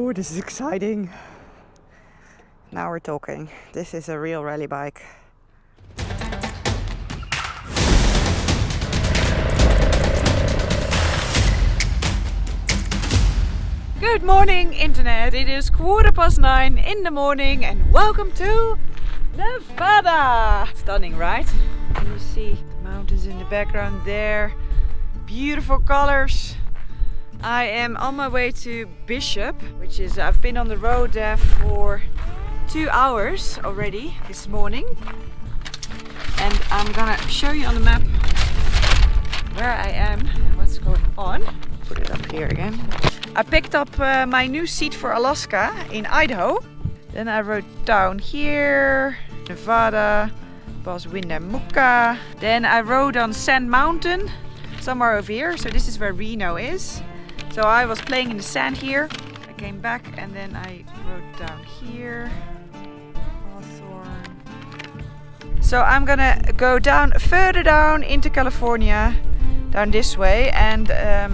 Oh, this is exciting. Now we're talking. This is a real rally bike. Good morning, internet. It is 9:15 in the morning and welcome to Nevada. Stunning, right? Can you see the mountains in the background there? Beautiful colors. I am on my way to Bishop, which is, I've been on the road there for 2 hours already this morning. And I'm gonna show you on the map where I am and what's going on. Put it up here again. I picked up my new seat for Alaska in Idaho. Then I rode down here, Nevada, past Winnemucca. Then I rode on Sand Mountain, somewhere over here. So this is where Reno is. So I was playing in the sand here. I came back and then I rode down here. Hawthorne. So I'm gonna go down further down into California, down this way, and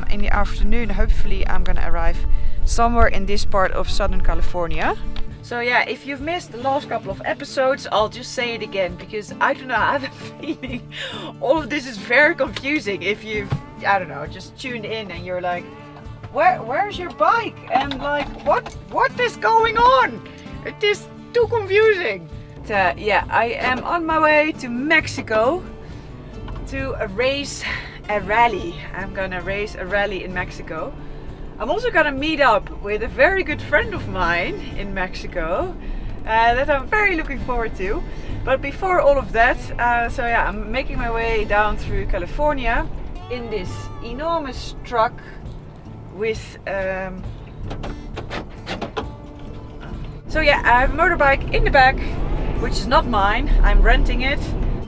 in the afternoon hopefully I'm gonna arrive somewhere in this part of Southern California. So yeah, if you've missed the last couple of episodes, I'll just say it again because I don't know, I have a feeling all of this is very confusing if you've, I don't know, just tuned in and you're like, where's your bike? And like, what is going on? It is too confusing. But, yeah, I am on my way to Mexico to race a rally. I'm gonna race a rally in Mexico. I'm also gonna meet up with a very good friend of mine in Mexico that I'm very looking forward to. But before all of that, so yeah, I'm making my way down through California in this enormous truck with so yeah, I have a motorbike in the back, which is not mine. I'm renting it.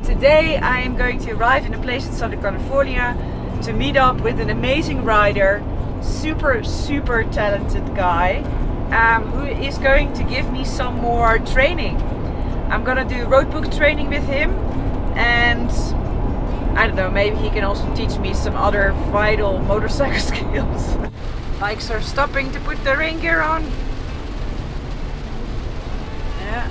Today I am going to arrive in a place in Southern California to meet up with an amazing rider, super talented guy, who is going to give me some more training. I'm gonna do road book training with him, and I don't know, maybe he can also teach me some other vital motorcycle skills. Bikes are stopping to put the rain gear on. Yeah.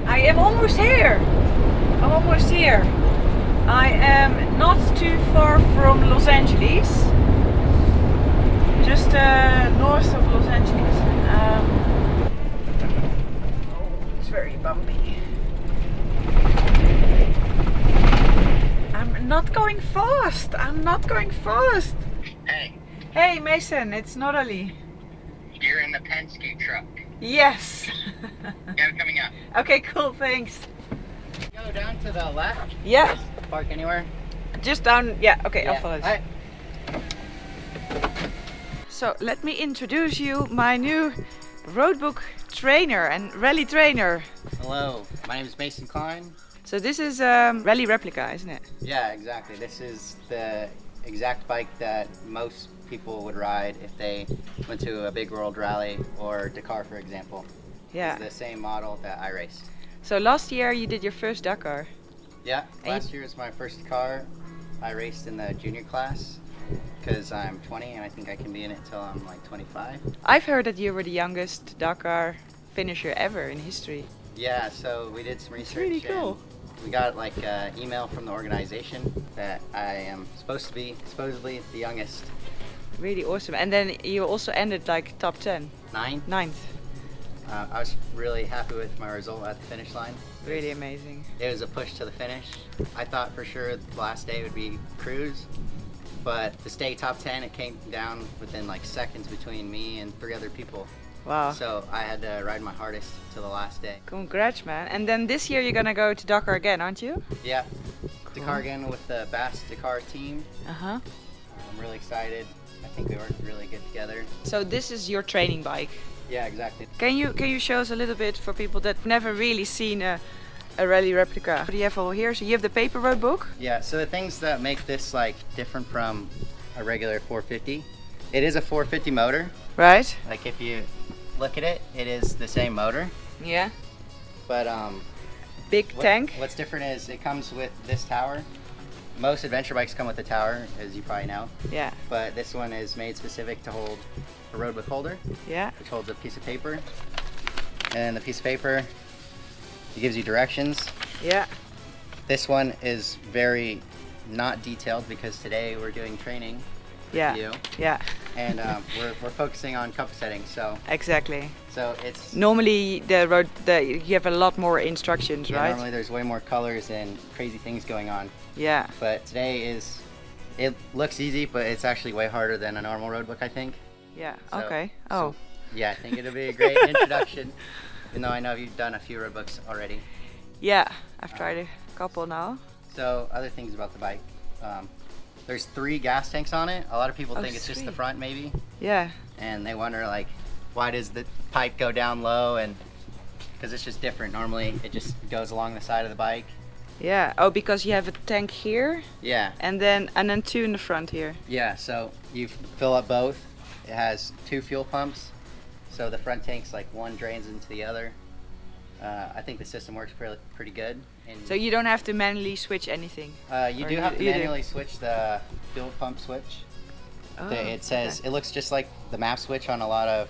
I am almost here. I'm almost here. I am not too far from Los Angeles. Just north of Los Angeles. Oh, it's very bumpy. I'm not going fast. I'm not going fast. Hey. Hey Mason, it's Norali. You're in the Penske truck. Yes. Yeah, I'm coming up. Okay, cool, thanks. Go down to the left. Yeah. Park anywhere. Just down, yeah, okay, I'll follow. Right. So let me introduce you my new roadbook trainer and rally trainer. Hello, my name is Mason Klein. So this is rally replica, isn't it? Yeah, exactly. This is the exact bike that most people would ride if they went to a big world rally or Dakar, for example. Yeah. It's the same model that I race. So last year you did your first Dakar. Yeah, last year was my first Dakar. I raced in the junior class because I'm 20 and I think I can be in it till I'm like 25. I've heard that you were the youngest Dakar finisher ever in history. Yeah, so we did some research. Really cool. We got like an email from the organization that I am supposed to be supposedly the youngest. Really awesome. And then you also ended like top 10. Ninth. I was really happy with my result at the finish line. Really amazing. It was a push to the finish. I thought for sure the last day would be cruise, but to stay top 10, it came down within like seconds between me and 3 other people. Wow. So I had to ride my hardest to the last day. Congrats, man. And then this year you're gonna go to Dakar again, aren't you? Yeah. Cool. Dakar again with the Bass Dakar team. Uh-huh. I'm really excited. I think we worked really good together. So this is your training bike. Yeah, exactly. Can you show us a little bit for people that never really seen a rally replica? What do you have over here? So you have the paper road book? Yeah, so the things that make this like different from a regular 450 It is a 450 motor. Right? Like if you look at it, it is the same motor. Yeah. But Big tank. what's different is it comes with this tower. Most adventure bikes come with a tower, as you probably know. Yeah. But this one is made specific to hold a road book holder, Yeah. which holds a piece of paper. And the piece of paper, it gives you directions. Yeah. This one is very not detailed because today we're doing training with Yeah. you, Yeah. and we're focusing on compass settings. Exactly. So it's Normally you have a lot more instructions, yeah, right? normally there's way more colors and crazy things going on, Yeah. but today it looks easy, but it's actually way harder than a normal road book, I think. Yeah. So- Okay. so, Oh. yeah, I think it'll be a great introduction, even though I know you've done a few road books already. Yeah. I've tried a couple now. So other things about the bike. There's 3 gas tanks on it. A lot of people Oh, think it's just the sweet. front maybe, Yeah. and they wonder like, why does the pipe go down low? And because it's just different. Normally it just goes along the side of the bike. Yeah. Oh, because you have a tank here Yeah, and then 2 in the front here. yeah. So you fill up both. It has 2 fuel pumps. So the front tank's like one drains into the other. I think the system works pretty good. And So you don't have to manually switch anything. you or do have to you do. manually switch the fuel pump switch. Oh, It says okay. it looks just like the map switch on a lot of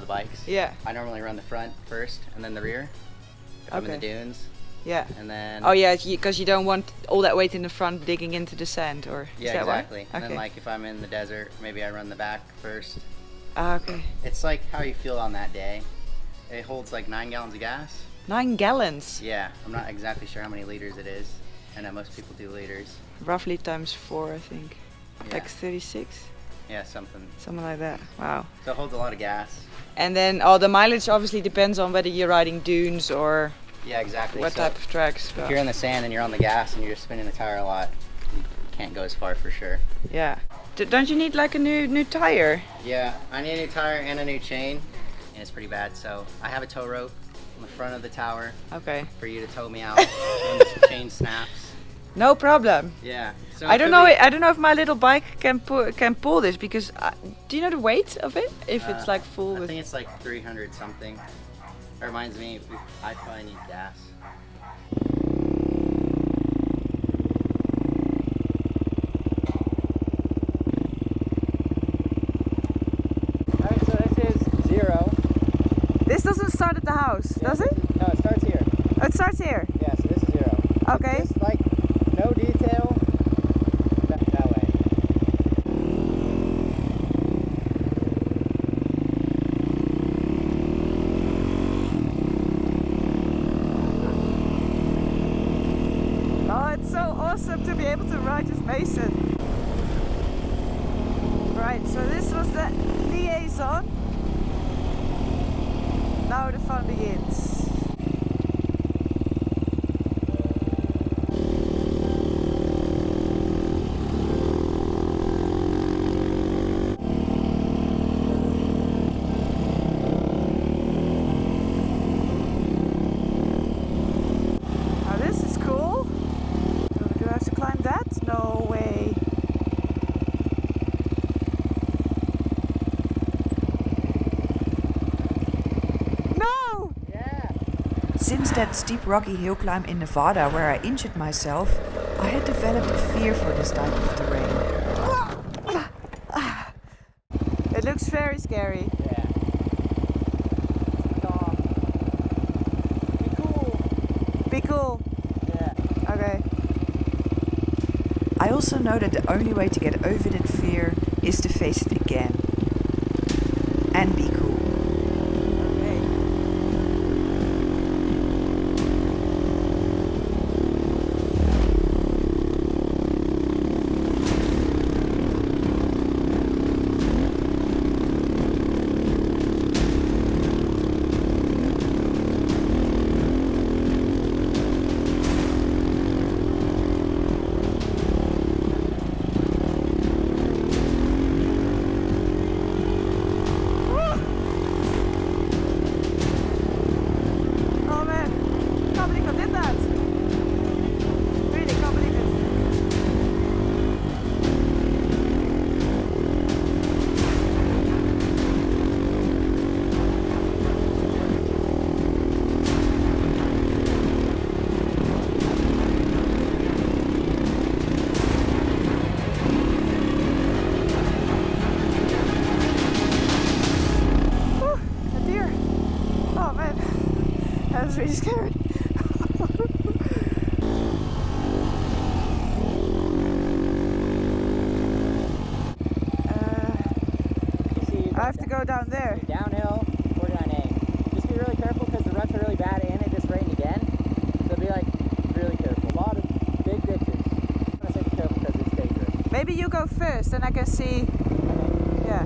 the bikes. Yeah. I normally run the front first and then the rear. If I'm in the Okay. dunes, Yeah. and then Oh yeah, because you don't want all that weight in the front digging into the sand, or is yeah, that exactly. why? And Okay. then like if I'm in the desert, maybe I run the back first. Ah, okay. It's like how you feel on that day. It holds like 9 gallons of gas. 9 gallons, Yeah, I'm not exactly sure how many liters it is. I know most people do liters. roughly times 4, I think. Yeah, Like 36, yeah, something. something like that. Wow. So it holds a lot of gas. And then, the mileage obviously depends on whether you're riding dunes or Yeah, exactly. what So type of tracks. if But you're in the sand and you're on the gas and you're just spinning the tire a lot, you can't go as far for sure. yeah. Don't you need like a new tire? Yeah, I need a new tire and a new chain, and it's pretty bad. So I have a tow rope on the front of the tower Okay. for you to tow me out when the chain snaps. No problem. Yeah. So I it don't could know. be- I don't know if my little bike can pull this because do you know the weight of it? If it's like full I with. think it's like 300 something. That reminds me, I probably need gas. Alright, so this is 0. This doesn't start at the house, does it? No, it starts here. Oh, it starts here. Yeah, so this is 0. Okay. Just like no detail that way. Oh, it's so awesome to be able to ride with Mason. Right, so this was the liaison. Now the fun begins. Now this is cool. Do I have to climb that? No way. No! Yeah. Since that steep rocky hill climb in Nevada where I injured myself, I had developed a fear for this type of terrain. It looks very scary. Yeah. Be cool. Be cool. Yeah. Okay. I also know that the only way to get over that fear is to face it again. And be cool. Okay. I have to go down there. Downhill, 49A. Just be really careful because the ruts are really bad and it just rained again. So be like really careful. A lot of big ditches. I'm gonna say be careful because it's dangerous. Maybe you go first, and I can see. Yeah.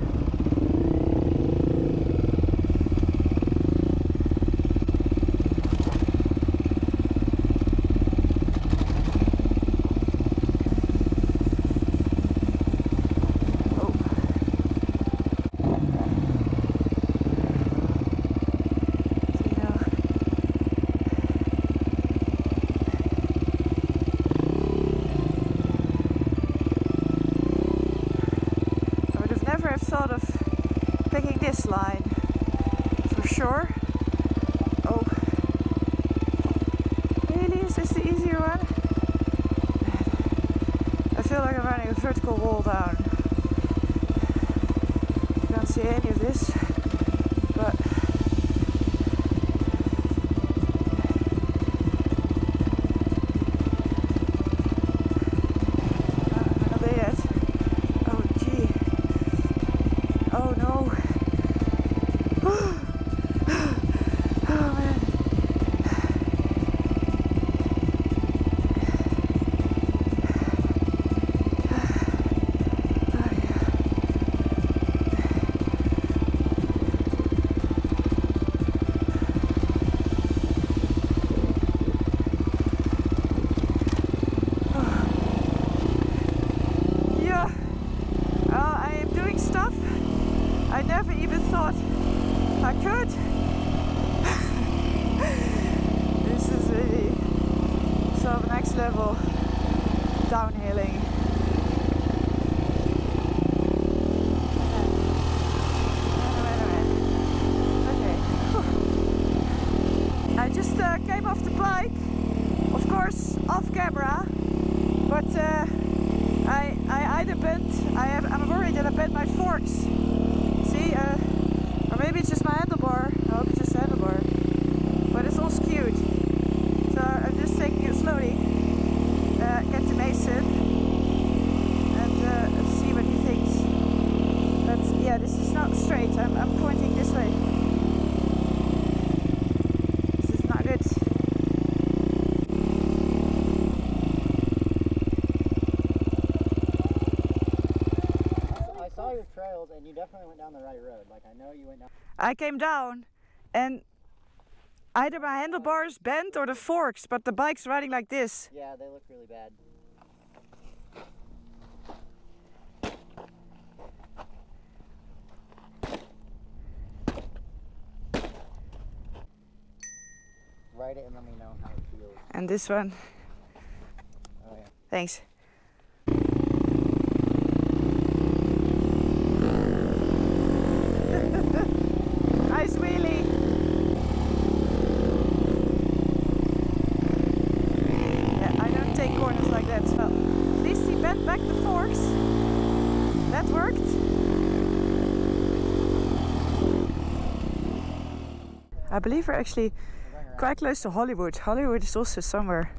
Thought of picking this line for sure. Oh, really? Is this the easier one? I feel like I'm running a vertical wall down. You can't see any of this, but not there yet. Oh gee. Oh no. Oh man. Yeah. I am doing stuff I never even thought I could. This is really some next level downhilling. Okay. I just came off the bike, of course off camera, but I either bent. I'm worried that I bent my forks. See, or maybe it's just my handlebar. I hope it's just the handlebar. But it's all skewed. So I'm just taking it slowly. Get to Mason and see what he thinks. But yeah, this is not straight. I'm pointing this way. This is not good. I saw your trails and you definitely went down the right road. Like I know you went down. I came down and either my handlebars bent or the forks, but the bike's riding like this. Yeah, they look really bad. Write it and let me know how it feels. And this one. Oh yeah. Thanks. Nice wheelie. Yeah, I don't take corners like that. Well, at least he bent back the forks. That worked. I believe we're actually quite close to Hollywood. Hollywood is also somewhere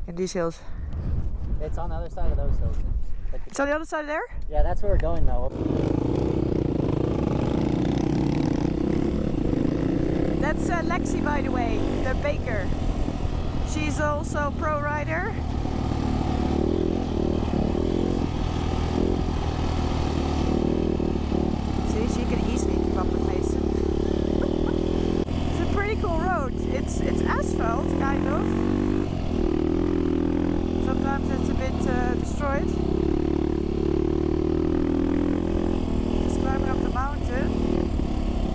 in these hills. It's on the other side of those hills. It's on the other side there? Yeah, that's where we're going though. That's Lexi, by the way, the baker. She's also a pro rider. See, she can easily keep up with Mason. It's a pretty cool road. It's asphalt, kind of. Sometimes it's a bit destroyed. Just climbing up the mountain.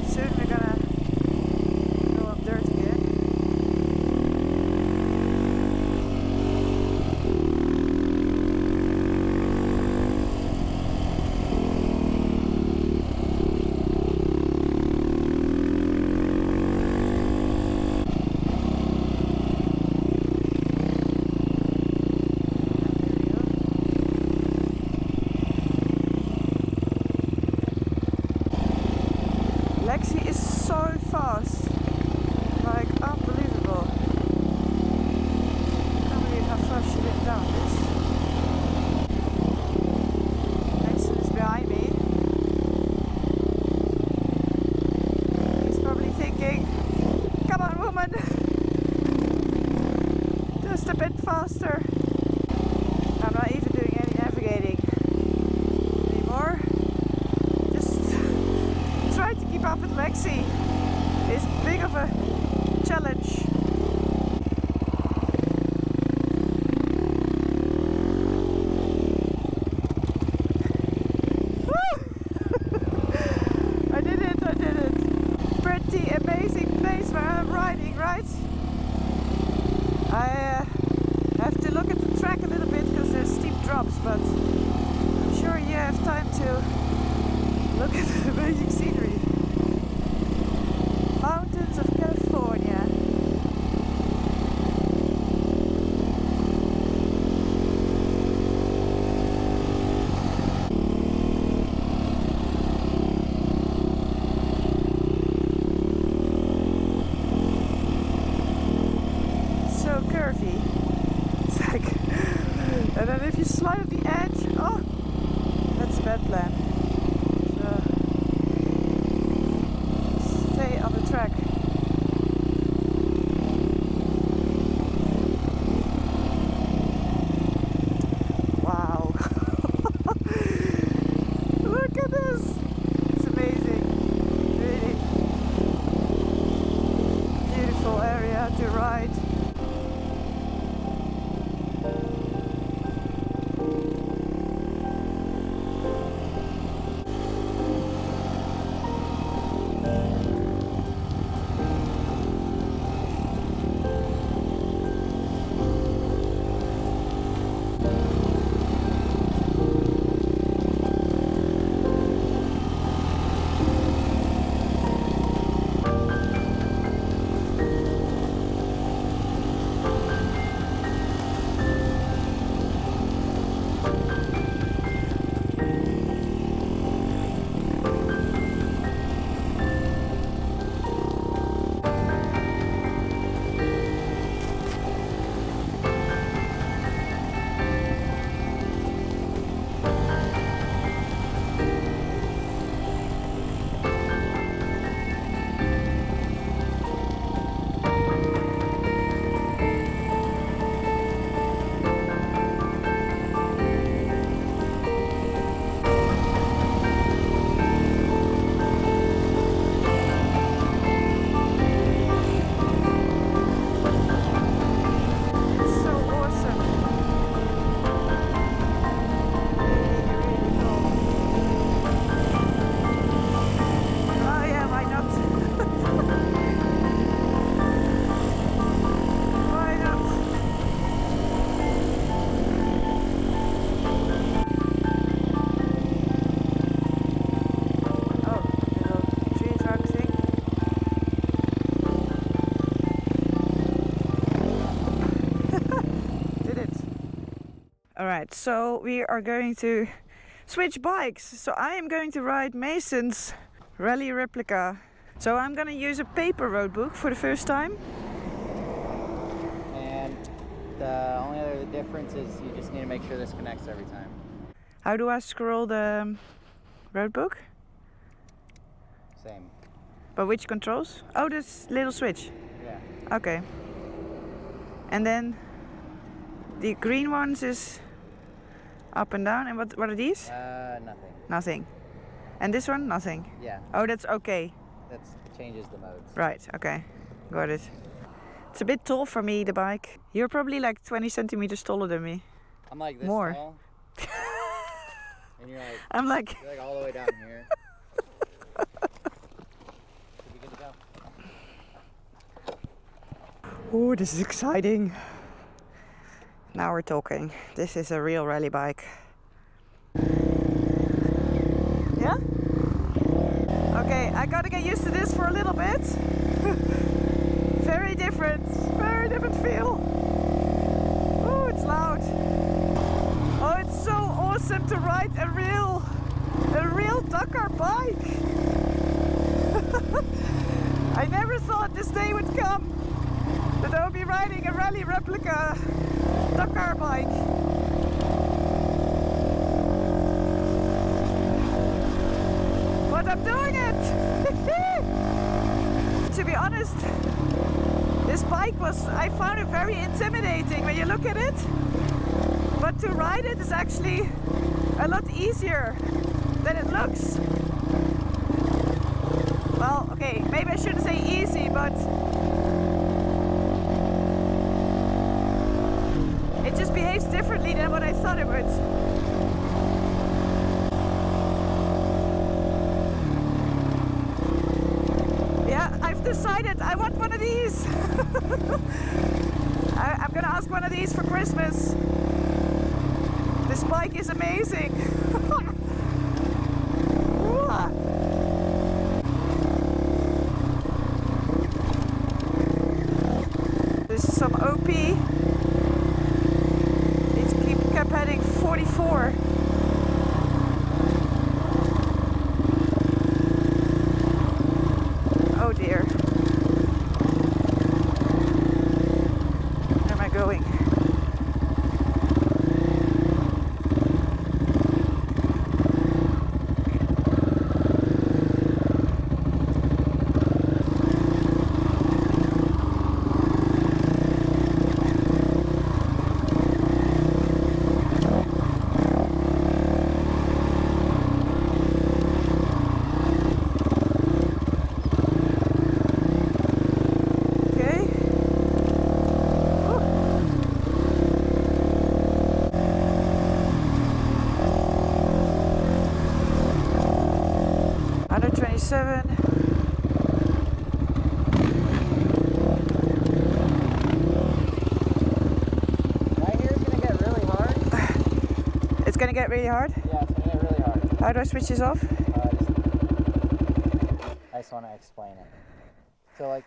Soon we're gonna go up dirt again. a bit faster. I'm not even doing any navigating anymore. Just trying to keep up with Lexi is big of a challenge. I did it. Pretty amazing place where I'm riding, right? I have to look at the track a little bit because there's steep drops, but I'm sure you have time to look at the amazing scenery. Mountains of California. So curvy. It's like, and then if you slide at the edge, oh, that's a bad plan. So stay on the track. Wow. Look at this. It's amazing. Really beautiful area to ride. Alright, so we are going to switch bikes. So I am going to ride Mason's Rally Replica. So I'm gonna use a paper road book for the first time. And the only other difference is you just need to make sure this connects every time. How do I scroll the road book? Same. But which controls? Oh, this little switch. Yeah. Okay. And then the green ones is up and down. And what are these? Nothing. Nothing. And this one? Nothing. Yeah. Oh, that's okay. That changes the modes. Right, okay. Got it. It's a bit tall for me, the bike. You're probably like 20 centimeters taller than me. I'm like this More. tall. And you're like, I'm like... you're like all the way down here. Should be good to go. Oh, this is exciting. Now we're talking. This is a real rally bike. Yeah? Okay, I gotta get used to this for a little bit. Very different feel. Oh, it's loud. Oh, it's so awesome to ride a real Dakar bike. I never thought this day would come that I would be riding a Rally Replica Dakar bike. But I'm doing it! To be honest, This bike I found it very intimidating when you look at it. But to ride it is actually a lot easier than it looks. Well, okay, maybe I shouldn't say easy, but it just behaves differently than what I thought it would. Yeah, I've decided I want one of these. I'm gonna ask one of these for Christmas. This bike is amazing. This is some OP. It kept heading 44. Oh dear. Where am I going? It's gonna get really hard? Yeah, it's gonna get really hard. How do I switch this off? I just want to explain it. So like,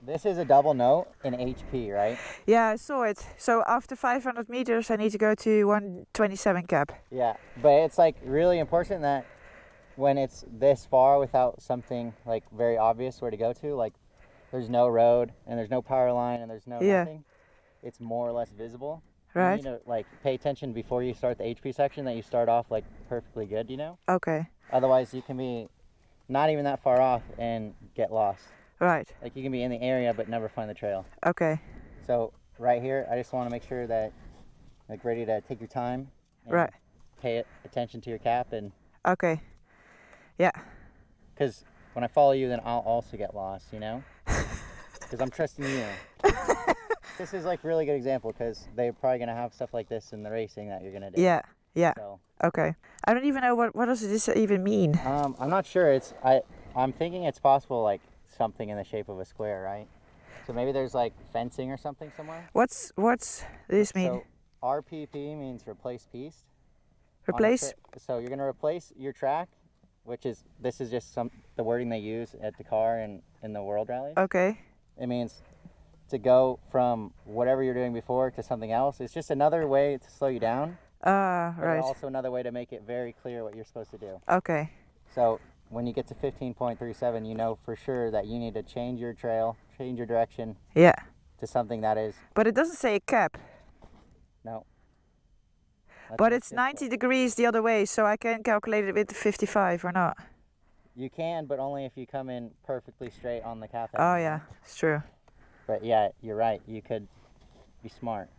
this is a double note in HP, right? Yeah, I saw it. So after 500 meters, I need to go to 127 cap. Yeah, but it's like really important that when it's this far without something like very obvious where to go to, like there's no road and there's no power line and there's no nothing, it's more or less visible. Right. You need to like pay attention before you start the HP section that you start off like perfectly good, you know? Okay. Otherwise you can be not even that far off and get lost. Right. Like you can be in the area but never find the trail. Okay. So right here, I just want to make sure that like ready to take your time. And Right. Pay attention to your cap and. Okay. Yeah. Because when I follow you, then I'll also get lost, you know? Because I'm trusting you. This is like really good example because they're probably going to have stuff like this in the racing that you're going to do. Yeah. Yeah. So, okay. I don't even know what does this even mean. I'm not sure. I'm thinking it's possible like something in the shape of a square, right? So maybe there's like fencing or something somewhere. What's this mean? So RPP means replace piece. Replace? So you're going to replace your track, which is, this is just the wording they use at Dakar and in the World Rally. Okay. It means to go from whatever you're doing before to something else. It's just another way to slow you down. Right. But also another way to make it very clear what you're supposed to do. Okay. So when you get to 15.37, you know for sure that you need to change your trail, change your direction. Yeah. To something that is. But it doesn't say a cap. No. But it's 90 degrees the other way, so I can calculate it with the 55 or not. You can, but only if you come in perfectly straight on the cap. Oh yeah, it's true. But yeah, you're right. You could be smart.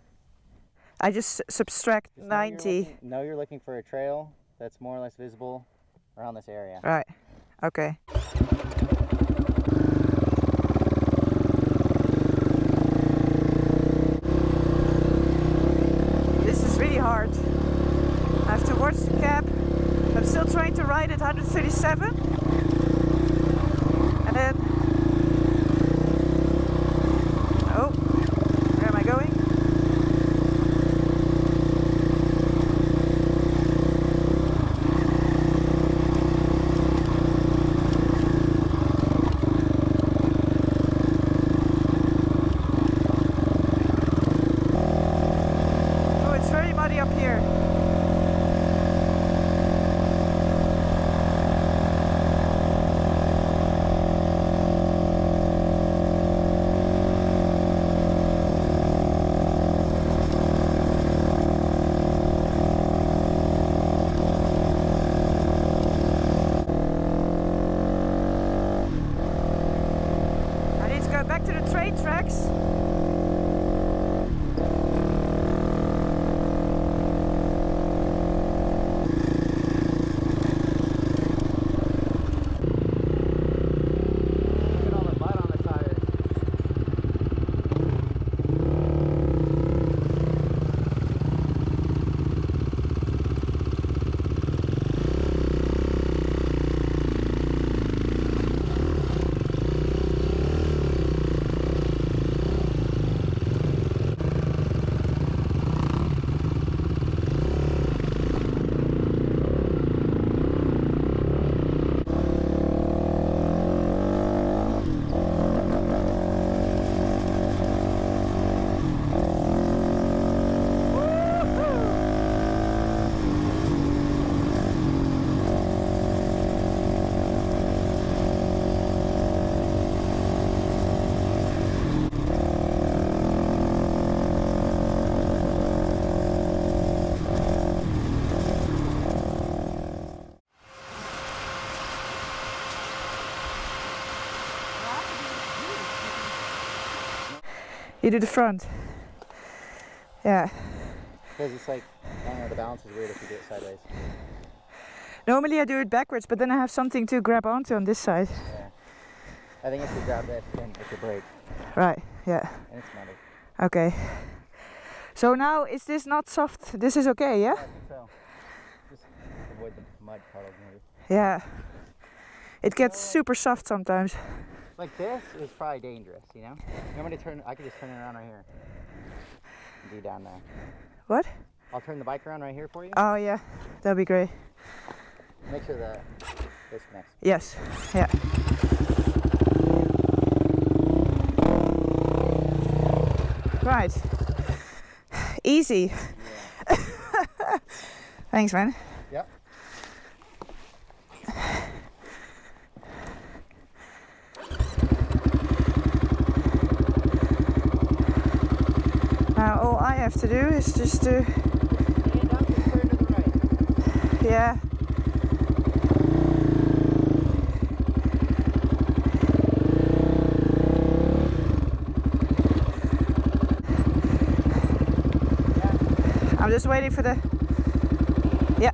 I just subtract 90. Know you're looking for a trail that's more or less visible around this area. Right. Okay. This is really hard. I have to watch the cap. I'm still trying to ride at 137. And then... Oh, where am I going? Oh, it's very muddy up here. You do the front. Yeah. Because it's like, I don't know, the balance is weird if you do it sideways. Normally I do it backwards, but then I have something to grab onto on this side. Yeah. I think if you grab this, then it could break. Right, yeah. And it's metal. Okay. So now, is this not soft? This is okay, yeah? I think so. Just avoid the mud puddles maybe. Yeah. It gets super soft sometimes. Like this is probably dangerous, you know? You want me to turn, I could just turn it around right here. And be down there. What? I'll turn the bike around right here for you. Oh yeah, that'd be great. Make sure this connects. Yes, yeah. Right. Easy. Yeah. Thanks, man. Yep. Now all I have to do is just to... And up and turn to the right. Yeah. I'm just waiting for the... Yeah.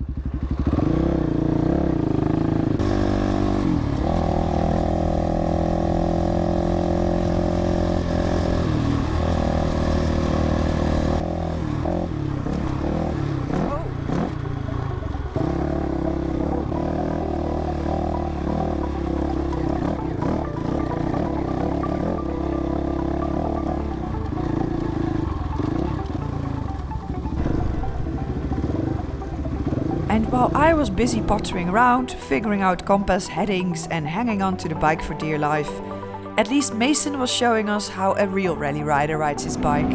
And while I was busy pottering around, figuring out compass headings and hanging on to the bike for dear life, at least Mason was showing us how a real rally rider rides his bike.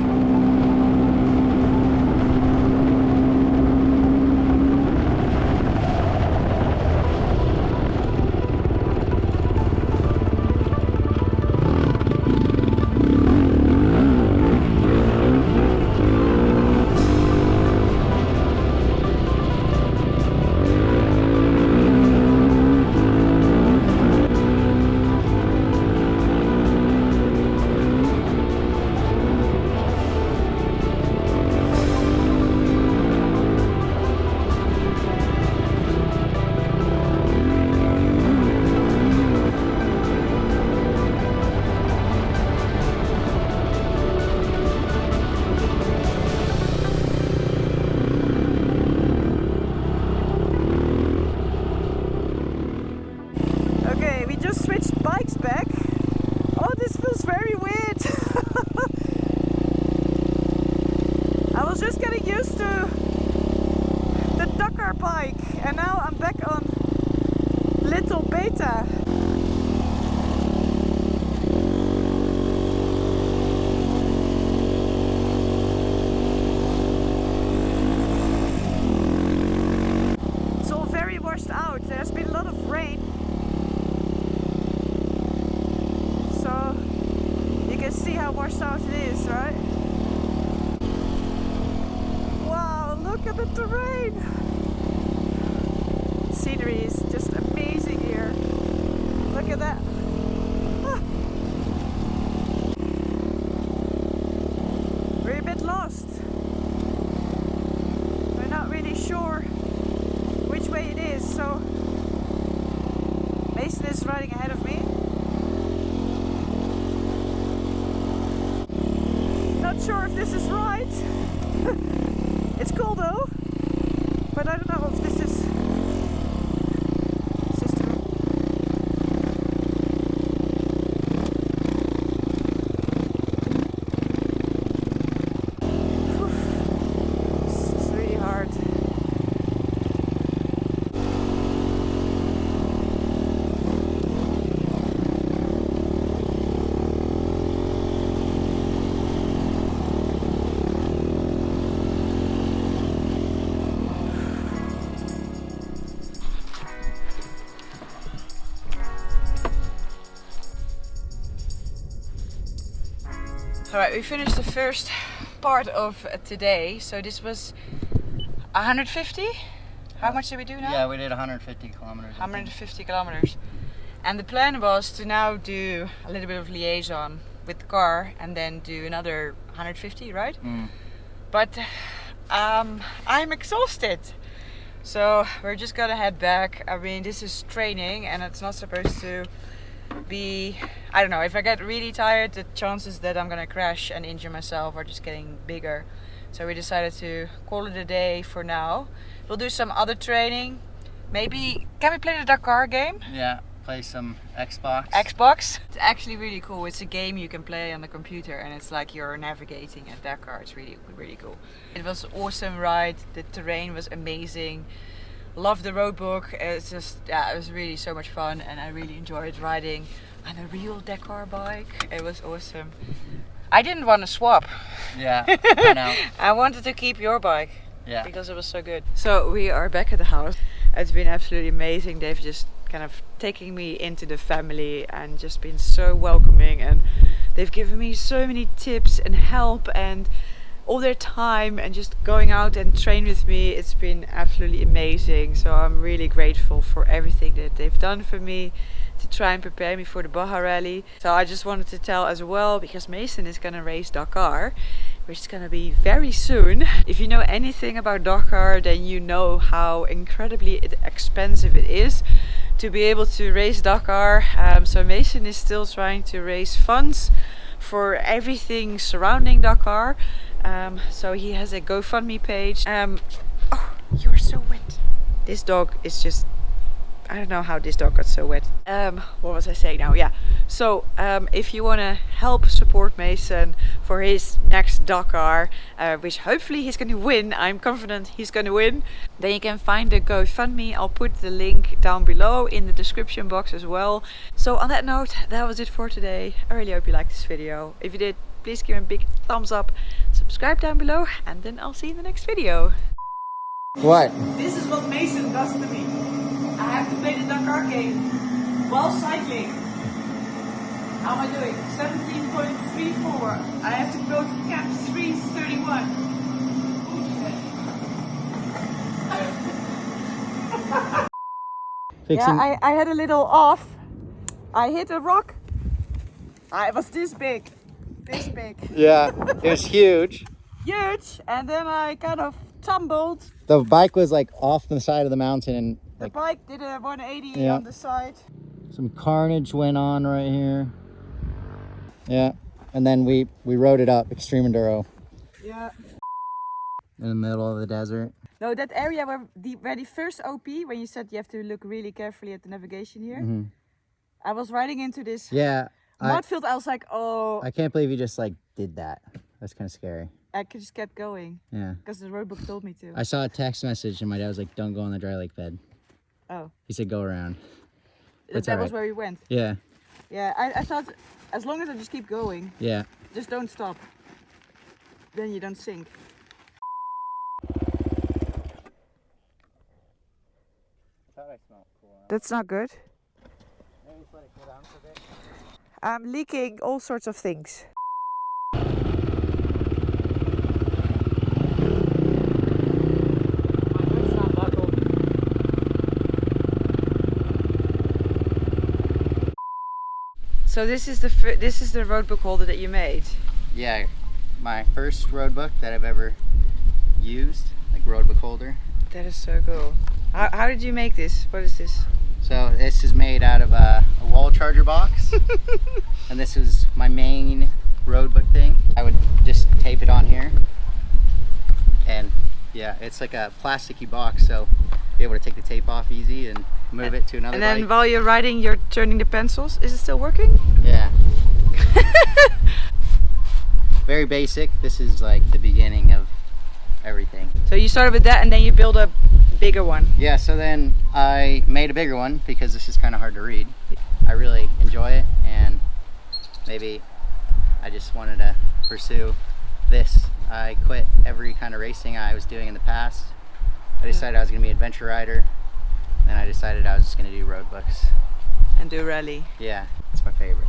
Okay, we just switched bikes back. Oh, this feels very weird. I was just getting used to the Dakar bike and now I'm back on Little Beta. It's all very washed out. There's been a lot of rain. So you can see how washed out it is, right? Wow, look at the terrain! Scenery is just amazing here. Look at that. Ah. We're a bit lost. We're not really sure which way it is, so Mason is riding ahead of me. Not sure if this is right. It's cool though, but I don't know if this is system. This is really hard. Alright, we finished the first part of today. So this was 150? How much did we do now? Yeah, we did 150 kilometers. 150 kilometers. And the plan was to now do a little bit of liaison with the car and then do another 150, right? Mm. But I'm exhausted. So we're just gonna head back. I mean, this is training and it's not supposed to be, I don't know, if I get really tired, the chances that I'm gonna crash and injure myself are just getting bigger. So we decided to call it a day for now. We'll do some other training. Maybe, can we play the Dakar game? Yeah, play some Xbox. Xbox. It's actually really cool. It's a game you can play on the computer and it's like you're navigating at Dakar. It's really, really cool. It was an awesome ride. The terrain was amazing. Loved the road book. It's just, yeah, it was really so much fun and I really enjoyed riding on a real Dakar bike. It was awesome. I didn't want to swap. Yeah, I know. I wanted to keep your bike. Yeah. Because it was so good. So we are back at the house. It's been absolutely amazing. They've just kind of taken me into the family and just been so welcoming, and they've given me so many tips and help and all their time and just going out and train with me. It's been absolutely amazing. So I'm really grateful for everything that they've done for me to try and prepare me for the Baja Rally. So I just wanted to tell as well, because Mason is gonna race Dakar, which is gonna be very soon. If you know anything about Dakar, then you know how incredibly expensive it is to be able to race Dakar. So Mason is still trying to raise funds for everything surrounding Dakar. So he has a GoFundMe page. Oh, you're so wet. This dog is just, I don't know how this dog got so wet. What was I saying now? Yeah. So if you want to help support Mason for his next Dakar, which hopefully he's going to win, I'm confident he's going to win, then you can find the GoFundMe. I'll put the link down below in the description box as well. So on that note, that was it for today. I really hope you liked this video. If you did, please give me a big thumbs up, subscribe down below, and then I'll see you in the next video. What? This is what Mason does to me. I have to play the Dakar game while cycling. How am I doing? 17.34. I have to go to camp 3:31. Yeah, I had a little off. I hit a rock. It was this big. This big. Yeah, it was huge. Huge. And then I kind of tumbled. The bike was like off the side of the mountain and The bike did a 180 Yeah. on the side. some carnage went on right here. Yeah, and then we rode it up, Extreme Enduro, Yeah. in the middle of the desert. No, that area where the first OP, when you said you have to look really carefully at the navigation here, I was riding into this Yeah, mud field. I was like, oh, I can't believe you just like did that. That's kind of scary. I just kept going Yeah. because the roadbook told me to. I saw a text message and my dad was like, don't go on the dry lake bed. Oh, He said, go around. That's that all was right. where we went. Yeah, Yeah, I thought as long as I just keep going, yeah. just don't stop, then you don't sink. Thought I smelled cool. That's not good. Maybe just let it cool down for a bit. I'm leaking all sorts of things. So this is the roadbook holder that you made. Yeah, my first road book that I've ever used, like roadbook holder. That is so cool. How did you make this? What is this? So this is made out of a wall charger box. And this is my main road book thing. I would just tape it on here. And yeah, it's like a plasticky box, so be able to take the tape off easy and move it to another And then bike. while you're riding, you're turning the pencils. Is it still working? Yeah. Very basic. This is like the beginning of everything. So you started with that and then you build a bigger one. Yeah, so then I made a bigger one because this is kind of hard to read. I really enjoy it, and maybe I just wanted to pursue this. I quit every kind of racing I was doing in the past. I decided I was going to be an adventure rider. Then I decided I was just going to do road books. And do rally. Yeah, it's my favorite.